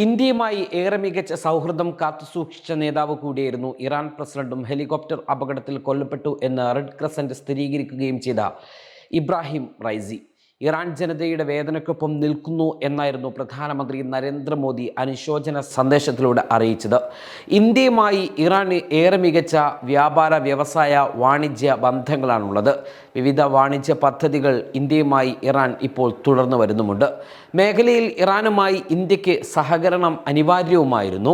ഇന്ത്യയുമായി ഏറെ മികച്ച സൗഹൃദം കാത്തുസൂക്ഷിച്ച നേതാവ് കൂടിയായിരുന്നു ഇറാൻ പ്രസിഡന്റും ഹെലികോപ്റ്റർ അപകടത്തിൽ കൊല്ലപ്പെട്ടു എന്ന് റെഡ് ക്രസന്റ് സ്ഥിരീകരിക്കുകയും ചെയ്ത ഇബ്രാഹിം റൈസി. ഇറാൻ ജനതയുടെ വേദനയ്ക്കൊപ്പം നിൽക്കുന്നു എന്നായിരുന്നു പ്രധാനമന്ത്രി നരേന്ദ്രമോദി അനുശോചന സന്ദേശത്തിലൂടെ അറിയിച്ചത്. ഇന്ത്യയുമായി ഇറാന് ഏറെ മികച്ച വ്യാപാര വ്യവസായ വാണിജ്യ ബന്ധങ്ങളാണുള്ളത്. വിവിധ വാണിജ്യ പദ്ധതികൾ ഇന്ത്യയുമായി ഇറാൻ ഇപ്പോൾ തുടർന്നു വരുന്നുമുണ്ട്. മേഖലയിൽ ഇറാനുമായി ഇന്ത്യക്ക് സഹകരണം അനിവാര്യവുമായിരുന്നു.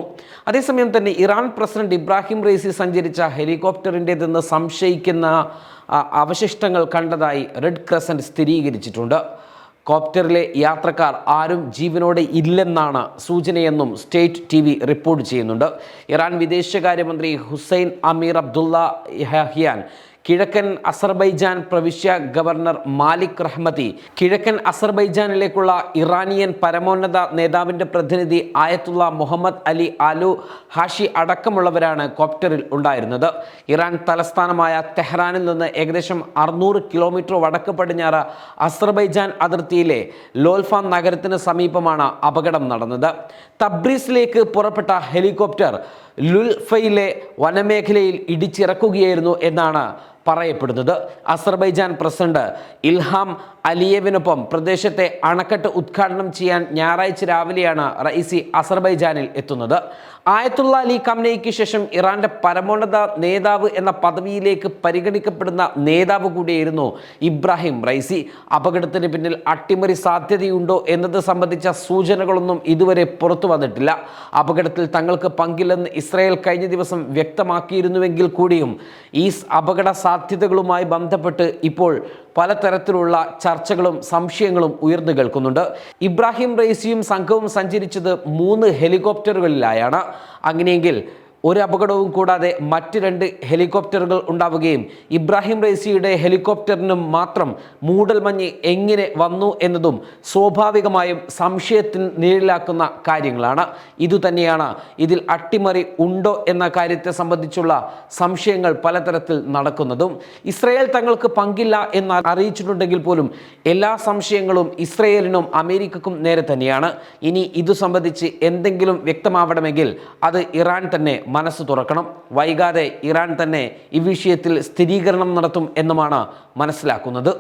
അതേസമയം തന്നെ ഇറാൻ പ്രസിഡന്റ് ഇബ്രാഹിം റൈസി സഞ്ചരിച്ച ഹെലികോപ്റ്ററിൻ്റെതെന്ന് സംശയിക്കുന്ന അവശിഷ്ടങ്ങൾ കണ്ടതായി റെഡ് ക്രസന്റ് സ്ഥിരീകരിച്ചിട്ടുണ്ട്. കോപ്റ്ററിലെ യാത്രക്കാർ ആരും ജീവനോടെ ഇല്ലെന്നാണ് സൂചനയെന്നും സ്റ്റേറ്റ് TV റിപ്പോർട്ട് ചെയ്യുന്നുണ്ട്. ഇറാൻ വിദേശകാര്യമന്ത്രി ഹുസൈൻ അമീർ അബ്ദുള്ള യഹ്യാൻ, കിഴക്കൻ അസർബൈജാൻ പ്രവിശ്യ ഗവർണർ മാലിക് റഹ്മതി, കിഴക്കൻ അസർബൈജാനിലേക്കുള്ള ഇറാനിയൻ പരമോന്നത നേതാവിൻ്റെ പ്രതിനിധി ആയത്തുള്ള മുഹമ്മദ് അലി ആലു ഹാഷി അടക്കമുള്ളവരാണ് കോപ്റ്ററിൽ ഉണ്ടായിരുന്നത്. ഇറാൻ തലസ്ഥാനമായ തെഹ്റാനിൽ നിന്ന് ഏകദേശം 600 കിലോമീറ്റർ വടക്ക് പടിഞ്ഞാറ് അസർബൈജാൻ അതിർത്തിയിലെ ലോൽഫാൻ നഗരത്തിന് സമീപമാണ് അപകടം നടന്നത്. തബ്രീസിലേക്ക് പുറപ്പെട്ട ഹെലികോപ്റ്റർ ലുൽഫയിലെ വനമേഖലയിൽ ഇടിച്ചിറക്കുകയായിരുന്നു എന്നാണ് പറയപ്പെടുന്നത്. അസർബൈജാൻ പ്രസിഡന്റ് ഇൽഹാം അലിയേവിനൊപ്പം പ്രദേശത്തെ അണക്കെട്ട് ഉദ്ഘാടനം ചെയ്യാൻ ഞായറാഴ്ച രാവിലെയാണ് റൈസി അസർബൈജാനിൽ എത്തുന്നത്. ആയത്തുള്ള അലി ഖംനേയിക്ക് ശേഷം ഇറാന്റെ പരമോന്നത നേതാവ് എന്ന പദവിയിലേക്ക് പരിഗണിക്കപ്പെടുന്ന നേതാവ് കൂടിയായിരുന്നു ഇബ്രാഹിം റൈസി. അപകടത്തിന് പിന്നിൽ അട്ടിമറി സാധ്യതയുണ്ടോ എന്നത് സംബന്ധിച്ച സൂചനകളൊന്നും ഇതുവരെ പുറത്തു വന്നിട്ടില്ല. അപകടത്തിൽ തങ്ങൾക്ക് പങ്കില്ലെന്ന് ഇസ്രായേൽ കഴിഞ്ഞ ദിവസം വ്യക്തമാക്കിയിരുന്നുവെങ്കിൽ കൂടിയും ഈ അപകട സാധ്യതകളുമായി ബന്ധപ്പെട്ട് ഇപ്പോൾ പലതരത്തിലുള്ള ചർച്ചകളും സംശയങ്ങളും ഉയർന്നു കേൾക്കുന്നുണ്ട്. ഇബ്രാഹിം റൈസിയും സംഘവും സഞ്ചരിച്ചത് 3 ഹെലികോപ്റ്ററുകളിലായാണ്. അങ്ങനെയെങ്കിൽ ഒരു അപകടവും കൂടാതെ മറ്റ് 2 ഹെലികോപ്റ്ററുകൾ ഉണ്ടാവുകയും ഇബ്രാഹിം റൈസിയുടെ ഹെലികോപ്റ്ററിനും മാത്രം മൂടൽമഞ്ഞ് എങ്ങനെ വന്നു എന്നതും സ്വാഭാവികമായും സംശയത്തിന് നിഴലാക്കുന്ന കാര്യങ്ങളാണ്. ഇതുതന്നെയാണ് ഇതിൽ അട്ടിമറി ഉണ്ടോ എന്ന കാര്യത്തെ സംബന്ധിച്ചുള്ള സംശയങ്ങൾ പലതരത്തിൽ നടക്കുന്നതും. ഇസ്രായേൽ തങ്ങൾക്ക് പങ്കില്ല എന്ന് അറിയിച്ചിട്ടുണ്ടെങ്കിൽ പോലും എല്ലാ സംശയങ്ങളും ഇസ്രായേലിനും അമേരിക്കക്കും നേരെ തന്നെയാണ്. ഇനി ഇതു സംബന്ധിച്ച് എന്തെങ്കിലും വ്യക്തമാവണമെങ്കിൽ അത് ഇറാൻ തന്നെ മനസ്സ് തുറക്കണം. വൈകാതെ ഇറാൻ തന്നെ ഈ വിഷയത്തിൽ സ്ഥിരീകരണം നടത്തും എന്നുമാണ് മനസ്സിലാക്കുന്നത്.